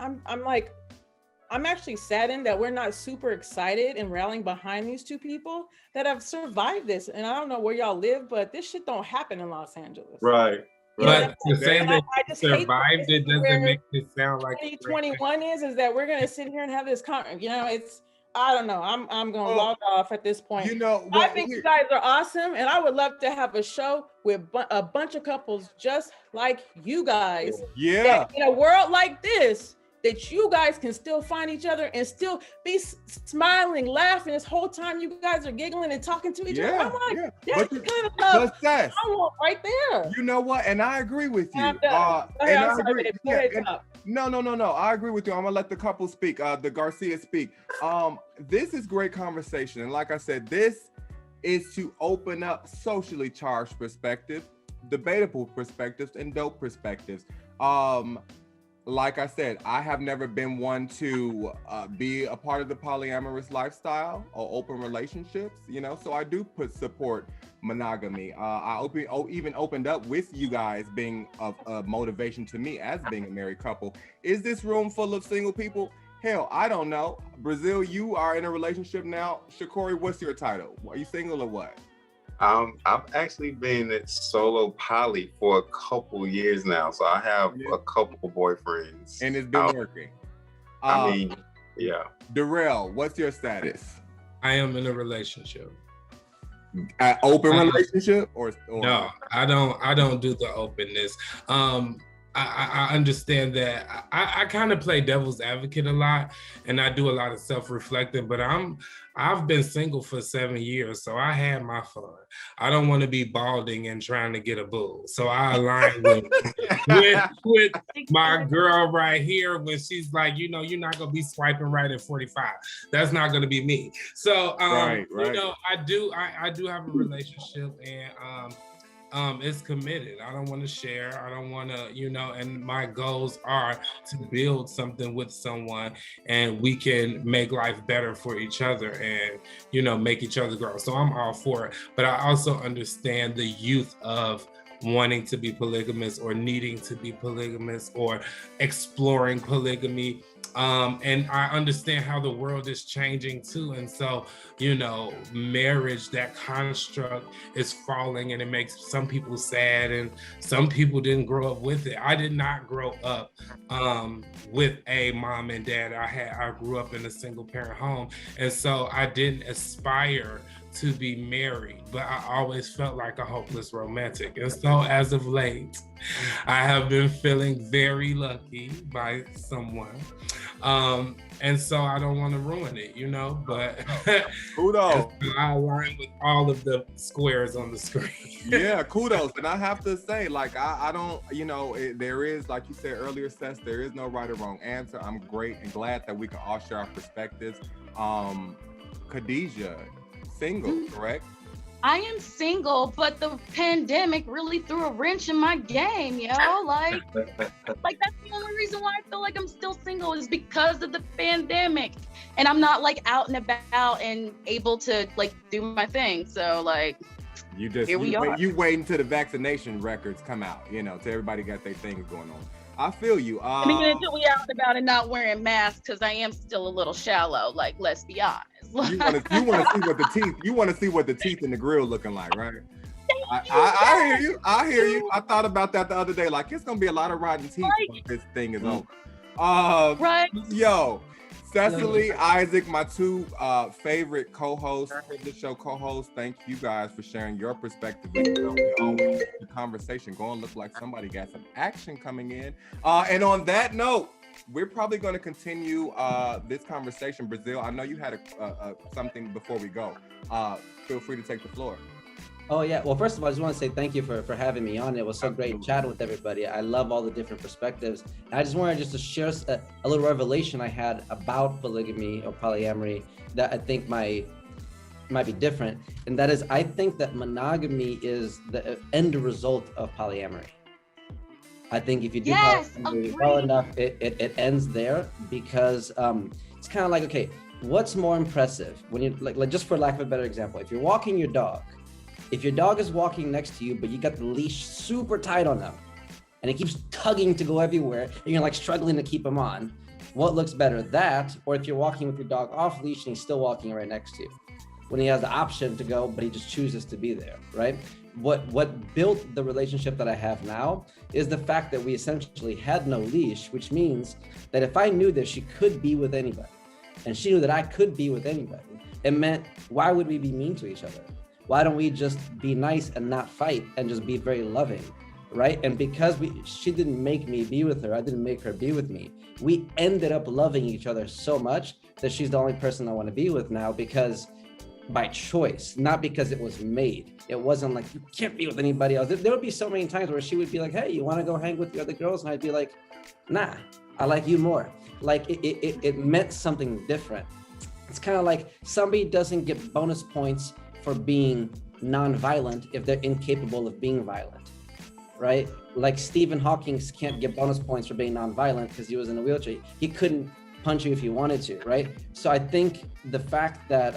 I'm actually saddened that we're not super excited and rallying behind these two people that have survived this. And I don't know where y'all live, but this shit don't happen in Los Angeles. Right. But to say that you survived it doesn't make it sound like 2021 is that we're gonna sit here and have this it's I don't know. I'm gonna log off at this point. I think you guys are awesome, and I would love to have a show with a bunch of couples just like you guys. Yeah. In a world like this, that you guys can still find each other and still be smiling, laughing this whole time you guys are giggling and talking to each other. I'm like, that's the kind of love I want right there. You know what? And I agree with you. No. I agree with you. I'm gonna let the couple speak, the Garcia speak. This is great conversation. And like I said, this is to open up socially charged perspective, debatable perspectives, and dope perspectives. Like I said, I have never been one to be a part of the polyamorous lifestyle or open relationships, so I do support monogamy. I even opened up with you guys being a motivation to me as being a married couple. Is this room full of single people? Hell, I don't know. Brazil, you are in a relationship now. Chakory, what's your title? Are you single or what? I've actually been at solo poly for a couple years now, so I have a couple boyfriends. And it's been working. Derrell, what's your status? I am in a relationship. An open relationship or no? I don't do the openness. I understand that I kind of play devil's advocate a lot, and I do a lot of self-reflecting, but I've been single for 7 years, so I had my fun. I don't want to be balding and trying to get a boo. So I align with my girl right here when she's like, you're not going to be swiping right at 45. That's not going to be me. So, I do have a relationship, and it's committed. I don't want to share. I don't want to, and my goals are to build something with someone, and we can make life better for each other and, make each other grow. So I'm all for it. But I also understand the youth of wanting to be polygamous or needing to be polygamous or exploring polygamy. And I understand how the world is changing too. And so, marriage, that construct is falling, and it makes some people sad, and some people didn't grow up with it. I did not grow up with a mom and dad. I grew up in a single parent home. And so I didn't aspire to be married, but I always felt like a hopeless romantic. And so as of late, I have been feeling very lucky by someone. And so I don't want to ruin it, but kudos. I align with all of the squares on the screen. Yeah, kudos. And I have to say, like, I don't, there is, like you said earlier, Seth, there is no right or wrong answer. I'm great and glad that we can all share our perspectives. Khadijah, single, correct? I am single, but the pandemic really threw a wrench in my game, yo. Like that's the only reason why I feel like I'm still single is because of the pandemic. And I'm not like out and about and able to like do my thing. So like here we are. You wait until the vaccination records come out, you know, till everybody got their things going on. I feel you. I mean, until we out and about and not wearing masks, because I am still a little shallow. Like, let's be honest. You want to see what the teeth in the grill looking like, right? I hear you. I hear you. I thought about that the other day. Like, it's gonna be a lot of rotten teeth when this thing is over. Right. Yo, Cecily, Isaac, my two favorite co-hosts, the show co-hosts. Thank you guys for sharing your perspective. The conversation going look like somebody got some action coming in. And on that note, we're probably going to continue this conversation. Brazil, I know you had something before we go. Feel free to take the floor. Oh yeah. Well, first of all, I just want to say thank you for having me on. It was so great chatting with everybody. I love all the different perspectives. I just wanted to share a little revelation I had about polygamy or polyamory that I think might be different. And that is, I think that monogamy is the end result of polyamory. I think if you do polyamory well enough, it ends there, because it's kind of like, okay, what's more impressive when you like just for lack of a better example, if you're walking your dog. If your dog is walking next to you, but you got the leash super tight on him and it keeps tugging to go everywhere and you're like struggling to keep him on, what looks better, that, or if you're walking with your dog off leash and he's still walking right next to you when he has the option to go, but he just chooses to be there, right? What built the relationship that I have now is the fact that we essentially had no leash, which means that if I knew that she could be with anybody and she knew that I could be with anybody, it meant, why would we be mean to each other? Why don't we just be nice and not fight and just be very loving, right? And because she didn't make me be with her, I didn't make her be with me, we ended up loving each other so much that she's the only person I want to be with now, because by choice, not because it was made. It wasn't like, you can't be with anybody else. There would be so many times where she would be like, hey, you want to go hang with the other girls? And I'd be like, nah, I like you more. Like it meant something different. It's kind of like somebody doesn't get bonus points for being non-violent if they're incapable of being violent, right? Like Stephen Hawking can't get bonus points for being non-violent because he was in a wheelchair. He couldn't punch you if he wanted to, right? So I think the fact that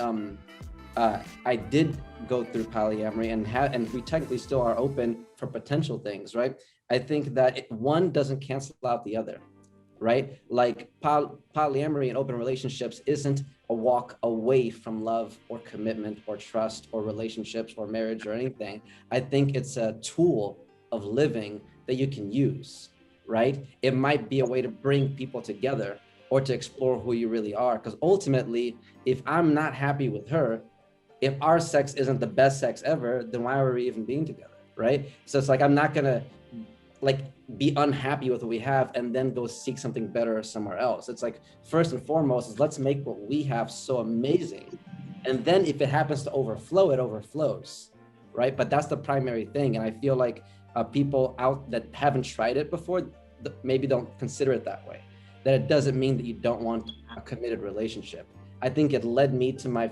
I did go through polyamory and we technically still are open for potential things, right? I think that one doesn't cancel out the other, right? Like polyamory and open relationships isn't a walk away from love or commitment or trust or relationships or marriage or anything. I think it's a tool of living that you can use, right? It might be a way to bring people together or to explore who you really are. Because ultimately, if I'm not happy with her, if our sex isn't the best sex ever, then why are we even being together, right? So it's like, I'm not gonna be unhappy with what we have and then go seek something better somewhere else. It's like, first and foremost is let's make what we have so amazing. And then if it happens to overflow, it overflows, right? But that's the primary thing. And I feel like people out that haven't tried it before, maybe don't consider it that way. That it doesn't mean that you don't want a committed relationship. I think it led me to my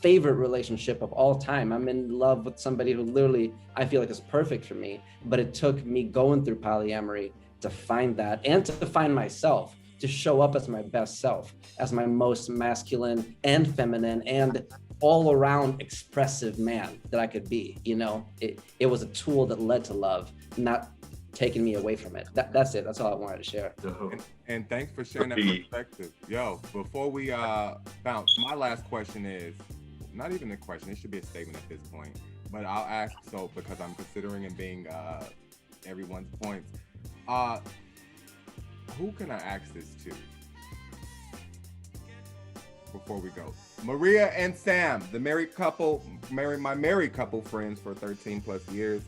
favorite relationship of all time. I'm in love with somebody who literally I feel like is perfect for me, but it took me going through polyamory to find that and to find myself, to show up as my best self, as my most masculine and feminine and all around expressive man that I could be. You know, it was a tool that led to love, not taking me away from it. That's it. That's all I wanted to share. And thanks for sharing that perspective. Yo, before we bounce, my last question is, not even a question, it should be a statement at this point, but I'll ask so because I'm considering and being everyone's points. Who can I ask this to before we go? Maria and Sam, the married couple, my married couple friends for 13 plus years.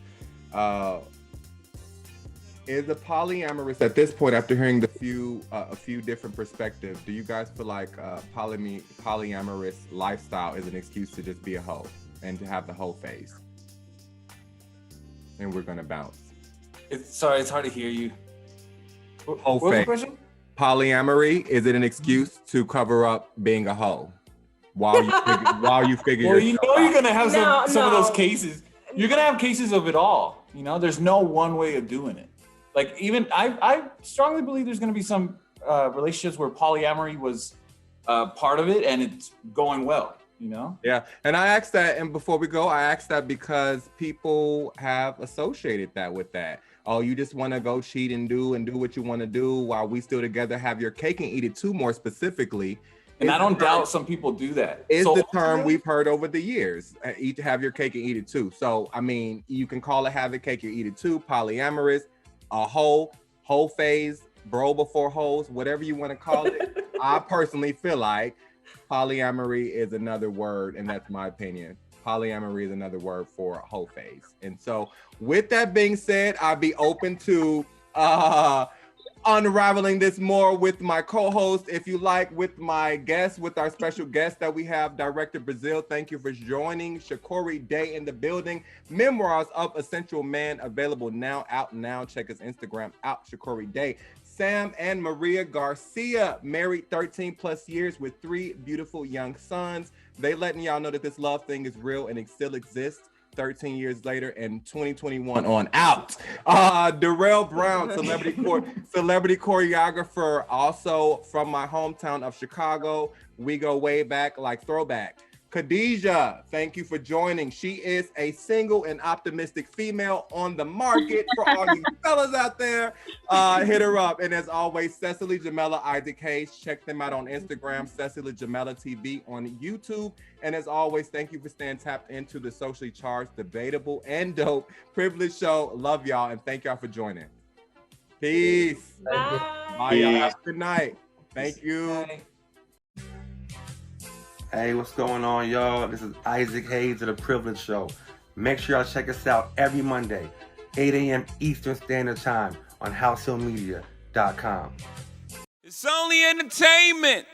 Is a polyamorous at this point, after hearing a few different perspectives, do you guys feel like polyamorous lifestyle is an excuse to just be a hoe and to have the hoe phase? And we're gonna bounce. Sorry, it's hard to hear you. Hoe phase. Polyamory, is it an excuse to cover up being a hoe? while you figure Well, you know you're gonna have some of those No. cases. You're gonna have cases of it all. You know, there's no one way of doing it. Like even I strongly believe there's gonna be some relationships where polyamory was part of it and it's going well. You know? Yeah, and I asked that, and before we go, I asked that because people have associated that with that. Oh, you just want to go cheat and do what you want to do while we still together, have your cake and eat it too, more specifically. And I don't doubt some people do that. Is the term we've heard over the years. Eat, have your cake and eat it too. So, I mean, you can call it have the cake and eat it too, polyamorous, a whole phase, bro before hoes, whatever you want to call it. I personally feel like polyamory is another word, and that's my opinion. Polyamory is another word for whole phase. And so with that being said, I'd be open to unraveling this more with my co-host, if you like, with my guest, with our special guest that we have, Director Brazil. Thank you for joining. Chakory Day in the building. Memoirs of a Sensual Man, available now, out now. Check his Instagram out, Chakory Day. Sam and Maria Garcia, married 13 plus years with 3 beautiful young sons. They letting y'all know that this love thing is real and it still exists 13 years later and 2021 on out. Derrell Brown, celebrity choreographer, also from my hometown of Chicago. We go way back, like throwback. Khadijah, thank you for joining. She is a single and optimistic female on the market for all you fellas out there. Hit her up. And as always, Cecily, Jamelia, Isaac Hayes. Check them out on Instagram, Cecily Jamelia TV on YouTube. And as always, thank you for staying tapped into the socially charged, debatable, and dope privilege show. Love y'all and thank y'all for joining. Peace. Bye. Bye, y'all. Have a good night. Thank you. Bye. Hey, what's going on, y'all? This is Isaac Hayes of The Privilege Show. Make sure y'all check us out every Monday, 8 a.m. Eastern Standard Time on househillmedia.com. It's only entertainment.